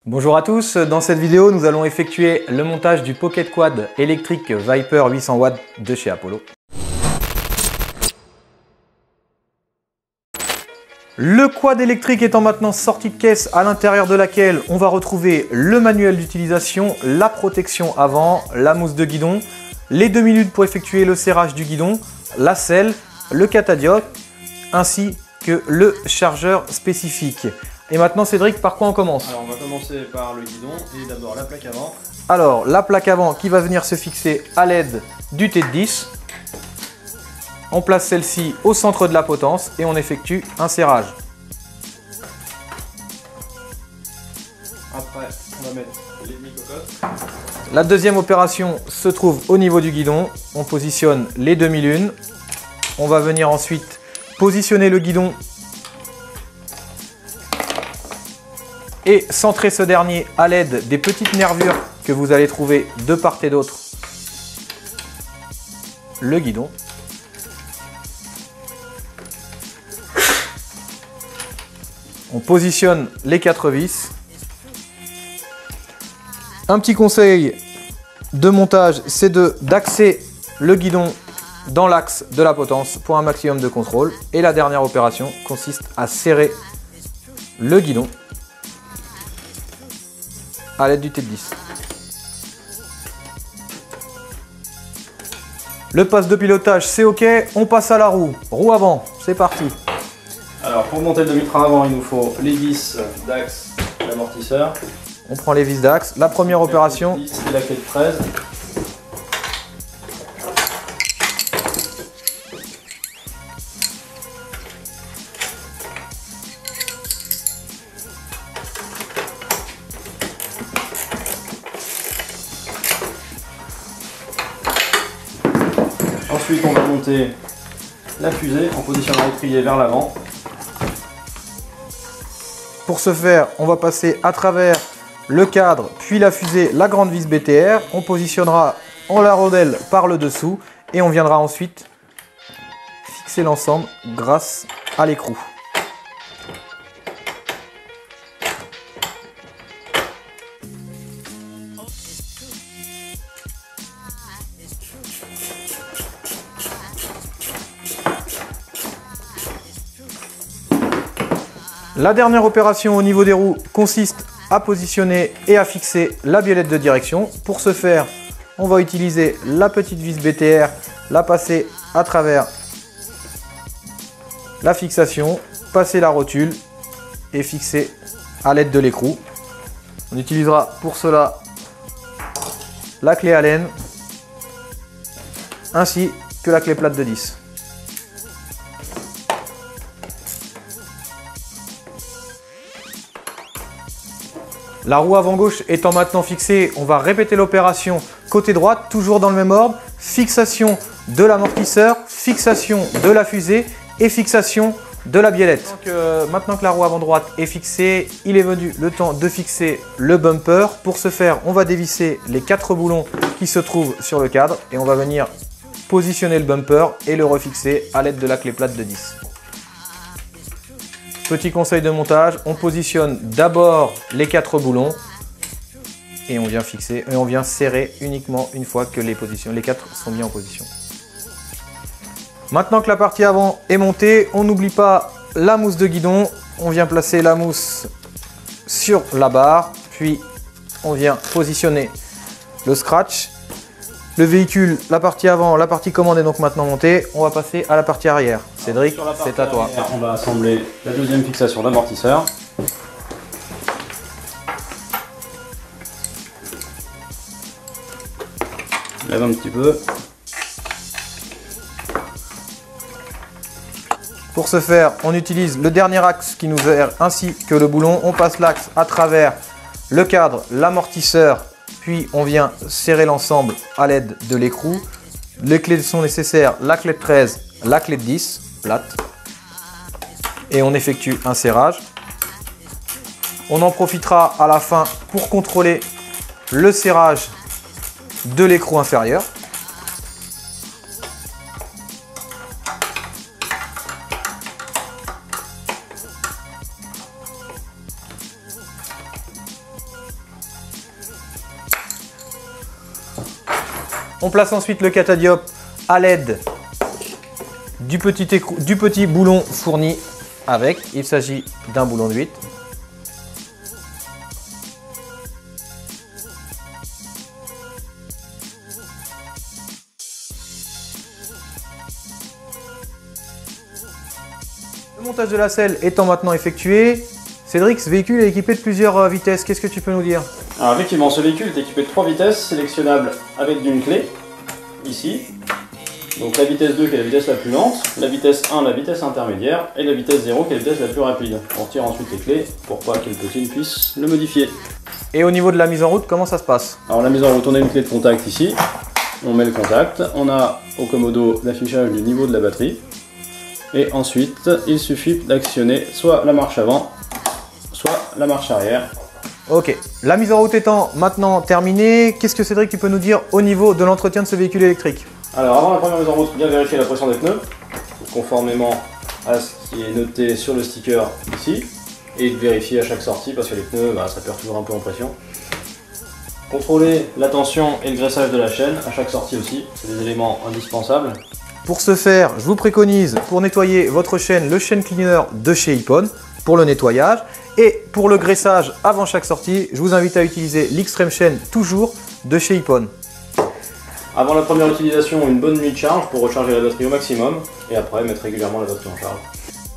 Bonjour à tous, dans cette vidéo nous allons effectuer le montage du Pocket Quad électrique Viper 800 watts de chez Apollo. Le quad électrique étant maintenant sorti de caisse, à l'intérieur de laquelle on va retrouver le manuel d'utilisation, la protection avant, la mousse de guidon, les 2 minutes pour effectuer le serrage du guidon, la selle, le catadioptre ainsi que le chargeur spécifique. Et maintenant Cédric, par quoi on commence? Alors on va commencer par le guidon et d'abord la plaque avant. Alors la plaque avant qui va venir se fixer à l'aide du T10. On place celle-ci au centre de la potence et on effectue un serrage. Après on va mettre les demi-cocottes. La deuxième opération se trouve au niveau du guidon. On positionne les demi-lunes. On va venir ensuite positionner le guidon et centrer ce dernier à l'aide des petites nervures que vous allez trouver de part et d'autre le guidon. On positionne les 4 vis. Un petit conseil de montage, c'est d'axer le guidon dans l'axe de la potence pour un maximum de contrôle. Et la dernière opération consiste à serrer le guidon à l'aide du T10. Le passe de pilotage c'est ok, on passe à la roue. Roue avant, c'est parti. Alors pour monter le demi-train avant, il nous faut les vis d'axe, l'amortisseur. On prend les vis d'axe. La première opération, c'est la clé de 13. Ensuite, on va monter la fusée en positionnant l'étrier vers l'avant. pour ce faire, on va passer à travers le cadre, puis la fusée, la grande vis BTR. On positionnera en la rondelle par le dessous et on viendra ensuite fixer l'ensemble grâce à l'écrou. La dernière opération au niveau des roues consiste à positionner et à fixer la biellette de direction. Pour ce faire, on va utiliser la petite vis BTR, la passer à travers la fixation, passer la rotule et fixer à l'aide de l'écrou. On utilisera pour cela la clé Allen ainsi que la clé plate de 10. La roue avant gauche étant maintenant fixée, on va répéter l'opération côté droite, toujours dans le même ordre. Fixation de l'amortisseur, fixation de la fusée et fixation de la biellette. Maintenant que la roue avant droite est fixée, il est venu le temps de fixer le bumper. Pour ce faire, on va dévisser les 4 boulons qui se trouvent sur le cadre et on va venir positionner le bumper et le refixer à l'aide de la clé plate de 10. Petit conseil de montage, on positionne d'abord les 4 boulons et on vient fixer et on vient serrer uniquement une fois que les 4 sont bien en position. Maintenant que la partie avant est montée, on n'oublie pas la mousse de guidon. On vient placer la mousse sur la barre, puis on vient positionner le scratch. Le véhicule, la partie avant, la partie commande est donc maintenant montée. On va passer à la partie arrière. Cédric, c'est à toi. On va assembler la deuxième fixation d'amortisseur. Lève un petit peu. Pour ce faire, on utilise le dernier axe qui nous sert ainsi que le boulon. On passe l'axe à travers le cadre, l'amortisseur, puis on vient serrer l'ensemble à l'aide de l'écrou. Les clés sont nécessaires, la clé de 13, la clé de 10, plate. Et on effectue un serrage. On en profitera à la fin pour contrôler le serrage de l'écrou inférieur. On place ensuite le catadiop à l'aide du petit boulon fourni avec. Il s'agit d'un boulon de 8. Le montage de la selle étant maintenant effectué, Cédric, ce véhicule est équipé de plusieurs vitesses. Qu'est-ce que tu peux nous dire? Alors effectivement, ce véhicule est équipé de 3 vitesses sélectionnables avec d'une clé, ici. Donc la vitesse 2 qui est la vitesse la plus lente, la vitesse 1 la vitesse intermédiaire et la vitesse 0 qui est la vitesse la plus rapide. On retire ensuite les clés pour pas que le petit puisse le modifier. Et au niveau de la mise en route, comment ça se passe? Alors la mise en route, on a une clé de contact ici, on met le contact, on a au commodo l'affichage du niveau de la batterie. Et ensuite, il suffit d'actionner soit la marche avant, soit la marche arrière. Ok, la mise en route étant maintenant terminée, qu'est-ce que Cédric tu peux nous dire au niveau de l'entretien de ce véhicule électrique? Alors avant la première mise en route, bien vérifier la pression des pneus, conformément à ce qui est noté sur le sticker ici, et vérifier à chaque sortie parce que les pneus, ça perd toujours un peu en pression. Contrôler la tension et le graissage de la chaîne à chaque sortie aussi, c'est des éléments indispensables. Pour ce faire, je vous préconise pour nettoyer votre chaîne, le chaîne cleaner de chez Ippon pour le nettoyage. Et pour le graissage avant chaque sortie, je vous invite à utiliser l'Xtreme Chain toujours de chez Ippon. Avant la première utilisation, une bonne nuit de charge pour recharger la batterie au maximum et après mettre régulièrement la batterie en charge.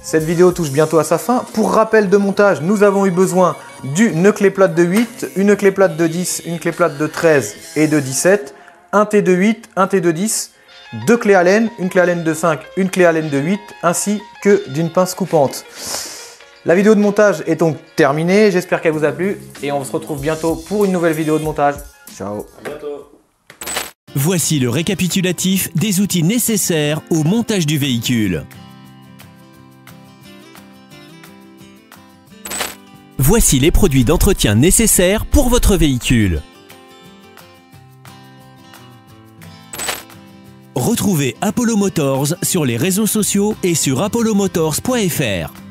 Cette vidéo touche bientôt à sa fin. Pour rappel de montage, nous avons eu besoin d'une clé plate de 8, une clé plate de 10, une clé plate de 13 et de 17, un T de 8, un T de 10, deux clés Allen, une clé Allen de 5, une clé Allen de 8, ainsi que d'une pince coupante. La vidéo de montage est donc terminée, j'espère qu'elle vous a plu et on se retrouve bientôt pour une nouvelle vidéo de montage. Ciao. À bientôt. Voici le récapitulatif des outils nécessaires au montage du véhicule. Voici les produits d'entretien nécessaires pour votre véhicule. Retrouvez Apollo Motors sur les réseaux sociaux et sur apollomotors.fr.